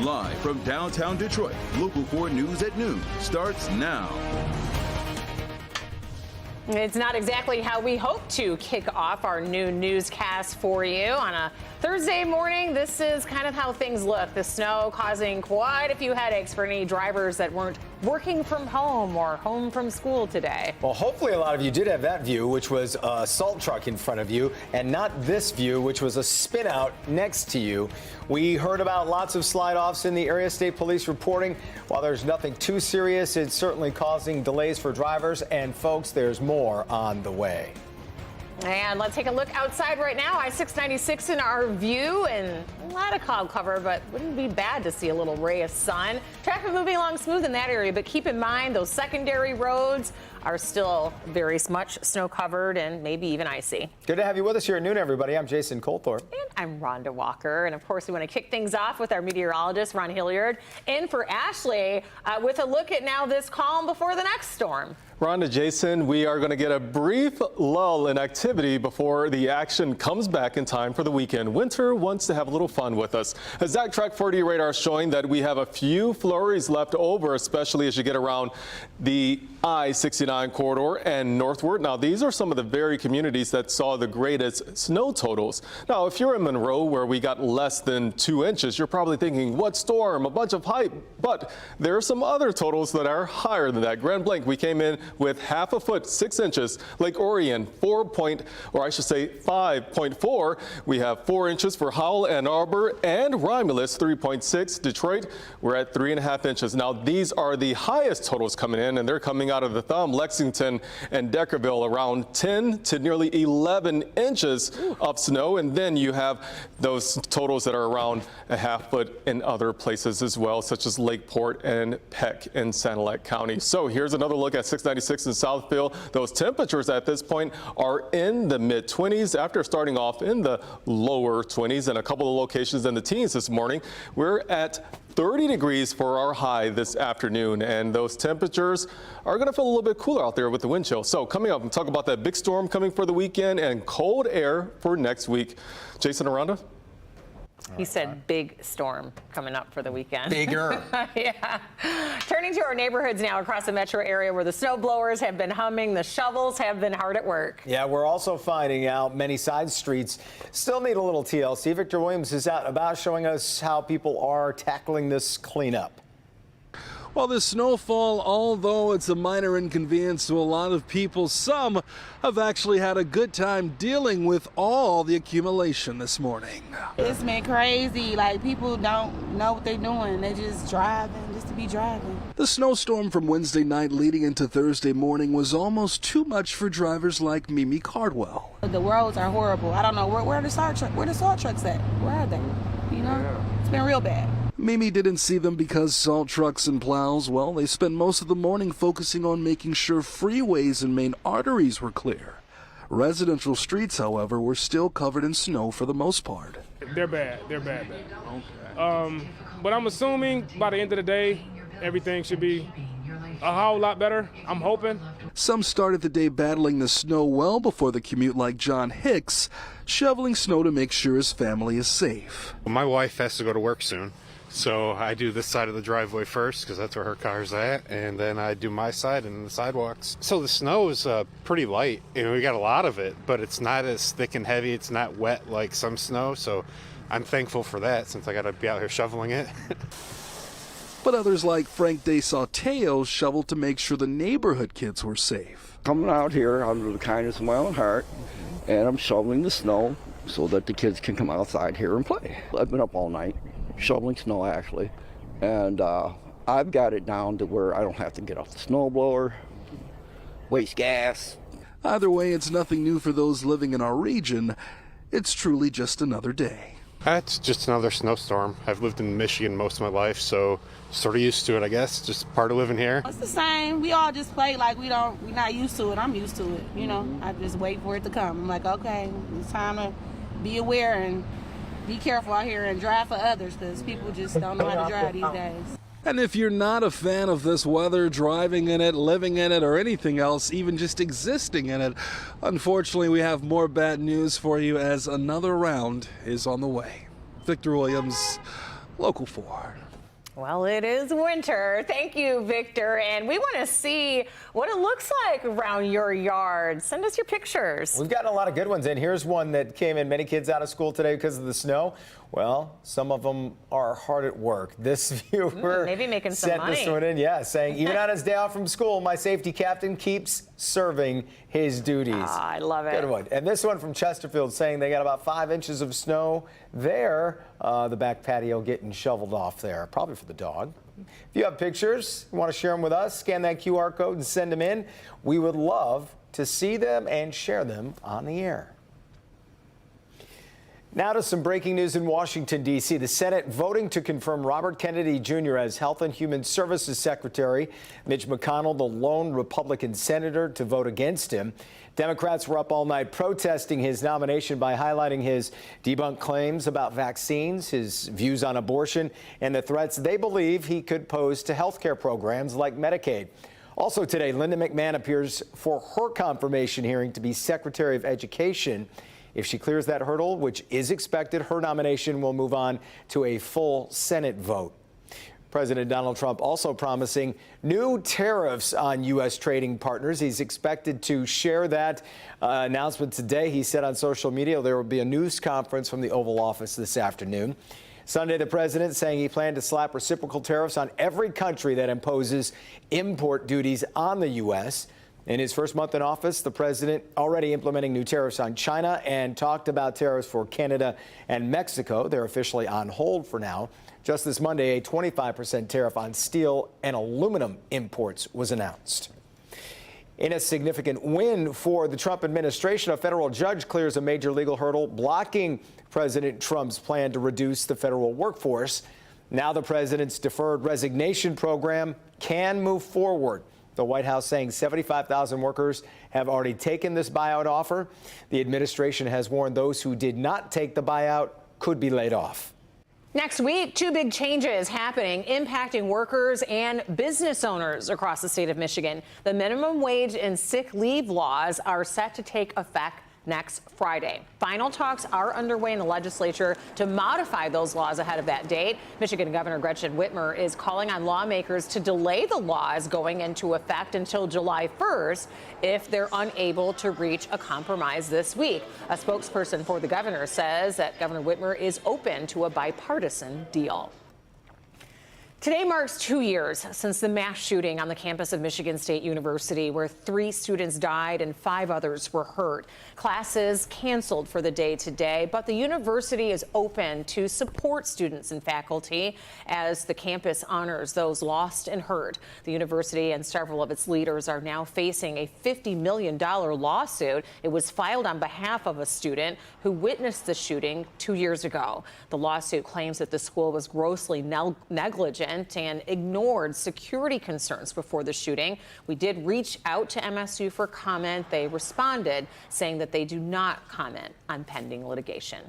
Live from downtown Detroit, Local 4 News at noon starts now. It's not exactly how we hope to kick off our new newscast for you on a Thursday morning. This is kind of how things look. The snow causing quite a few headaches for any drivers that weren't working from home or home from school today. Well, hopefully a lot of you did have that view, which was a salt truck in front of you, and not this view, which was a spin out next to you. We heard about lots of slide-offs in the area. State police reporting while there's nothing too serious, it's certainly causing delays for drivers. And folks, there's more on the way. And let's take a look outside right now. I-696 in our view, and a lot of cloud cover, but wouldn't be bad to see a little ray of sun. Traffic moving along smooth in that area, but keep in mind those secondary roads are still very much snow covered and maybe even icy. Good to have you with us here at noon, everybody. I'm Jason Colthorpe. And I'm Rhonda Walker. And of course, we want to kick things off with our meteorologist, Ron Hilliard, in for Ashley with a look at now this calm before the next storm. Rhonda, Jason, we are going to get a brief lull in activity before the action comes back in time for the weekend. Winter wants to have a little fun with us. A Zach Track 4D radar showing that we have a few flurries left over, especially as you get around the I-69 corridor and northward. Now, these are some of the very communities that saw the greatest snow totals. Now, if you're in Monroe, where we got less than 2 inches, you're probably thinking, what storm, a bunch of hype. But there are some other totals that are higher than that. Grand Blanc, we came in with half a foot, 6 inches. Lake Orion, 5.4. We have 4 inches for Howell, Ann Arbor, and Romulus, 3.6. Detroit, we're at 3.5 inches. Now, these are the highest totals coming in, and they're coming out of the thumb. Lexington and Deckerville around 10 to nearly 11 inches of snow. And then you have those totals that are around a half foot in other places as well, such as Lakeport and Peck in Sanilac County. So here's another look at 696 in Southfield. Those temperatures at this point are in the mid-20s after starting off in the lower 20s and a couple of locations in the teens this morning. We're at 30 degrees for our high this afternoon, and those temperatures are going to feel a little bit cooler out there with the wind chill. So coming up, we'll talk about that big storm coming for the weekend and cold air for next week. Jason Aranda? He said big storm coming up for the weekend. Bigger. Yeah. Turning to our neighborhoods now across the metro area where the snow blowers have been humming, the shovels have been hard at work. Yeah, we're also finding out many side streets still need a little TLC. Victor Williams is out about showing us how people are tackling this cleanup. Well, this snowfall, although it's a minor inconvenience to a lot of people, some have actually had a good time dealing with all the accumulation this morning. It's been crazy. Like, people don't know what they're doing. They're just driving just to be driving. The snowstorm from Wednesday night leading into Thursday morning was almost too much for drivers like Mimi Cardwell. The roads are horrible. I don't know where the salt trucks at. Where are they? You know, It's been real bad. Mimi didn't see them because salt trucks and plows, well, they spent most of the morning focusing on making sure freeways and main arteries were clear. Residential streets, however, were still covered in snow for the most part. They're bad. Okay. But I'm assuming by the end of the day, everything should be a whole lot better. I'm hoping. Some started the day battling the snow well before the commute, like John Hicks, shoveling snow to make sure his family is safe. My wife has to go to work soon. So I do this side of the driveway first because that's where her car's at, and then I do my side and the sidewalks. So the snow is pretty light. We got a lot of it, but it's not as thick and heavy. It's not wet like some snow, so I'm thankful for that since I got to be out here shoveling it. But others like Frank De Sauteo shoveled to make sure the neighborhood kids were safe. Coming out here out of the kindness of my own heart, and I'm shoveling the snow so that the kids can come outside here and play. I've been up all night shoveling snow, actually, and I've got it down to where I don't have to get off the snow blower, waste gas. Either way, it's nothing new for those living in our region. It's truly just another day. It's just another snowstorm. I've lived in Michigan most of my life, so sort of used to it, I guess. Just part of living here. It's the same. We all just play like we're not used to it. I'm used to it, you know. I just wait for it to come. I'm like, okay, it's time to be aware and be careful out here and drive for others because people just don't know how to drive these days. And if you're not a fan of this weather, driving in it, living in it, or anything else, even just existing in it, unfortunately, we have more bad news for you as another round is on the way. Victor Williams, Local 4. Well, it is winter. Thank you, Victor. And we want to see what it looks like around your yard. Send us your pictures. We've gotten a lot of good ones in. Here's one that came in. Many kids out of school today because of the snow. Well, some of them are hard at work. This viewer maybe making some sent money. this one in, saying, even on his day off from school, my safety captain keeps serving his duties. I love it. Good one. And this one from Chesterfield saying they got about 5 inches of snow there. The back patio getting shoveled off there, probably for the dog. If you have pictures, you want to share them with us, scan that QR code and send them in. We would love to see them and share them on the air. Now to some breaking news in Washington, D.C. The Senate voting to confirm Robert Kennedy Jr. as Health and Human Services Secretary. Mitch McConnell, the lone Republican senator to vote against him. Democrats were up all night protesting his nomination by highlighting his debunked claims about vaccines, his views on abortion, and the threats they believe he could pose to health care programs like Medicaid. Also today, Linda McMahon appears for her confirmation hearing to be Secretary of Education. If she clears that hurdle, which is expected, her nomination will move on to a full Senate vote. President Donald Trump also promising new tariffs on U.S. trading partners. He's expected to share that announcement today. He said on social media there will be a news conference from the Oval Office this afternoon. Sunday, the president saying he planned to slap reciprocal tariffs on every country that imposes import duties on the U.S. In his first month in office, the president already implementing new tariffs on China and talked about tariffs for Canada and Mexico. They're officially on hold for now. Just this Monday, a 25% tariff on steel and aluminum imports was announced. In a significant win for the Trump administration, a federal judge clears a major legal hurdle blocking President Trump's plan to reduce the federal workforce. Now the president's deferred resignation program can move forward. The White House saying 75,000 workers have already taken this buyout offer. The administration has warned those who did not take the buyout could be laid off. Next week, two big changes happening impacting workers and business owners across the state of Michigan. The minimum wage and sick leave laws are set to take effect next Friday. Final talks are underway in the legislature to modify those laws ahead of that date. Michigan Governor Gretchen Whitmer is calling on lawmakers to delay the laws going into effect until July 1st if they're unable to reach a compromise this week. A spokesperson for the governor says that Governor Whitmer is open to a bipartisan deal. Today marks 2 years since the mass shooting on the campus of Michigan State University, where 3 students died and 5 others were hurt. Classes canceled for the day today, but the university is open to support students and faculty as the campus honors those lost and hurt. The university and several of its leaders are now facing a $50 million lawsuit. It was filed on behalf of a student who witnessed the shooting 2 years ago. The lawsuit claims that the school was grossly negligent and ignored security concerns before the shooting. We did reach out to MSU for comment. They responded saying that they do not comment on pending litigation.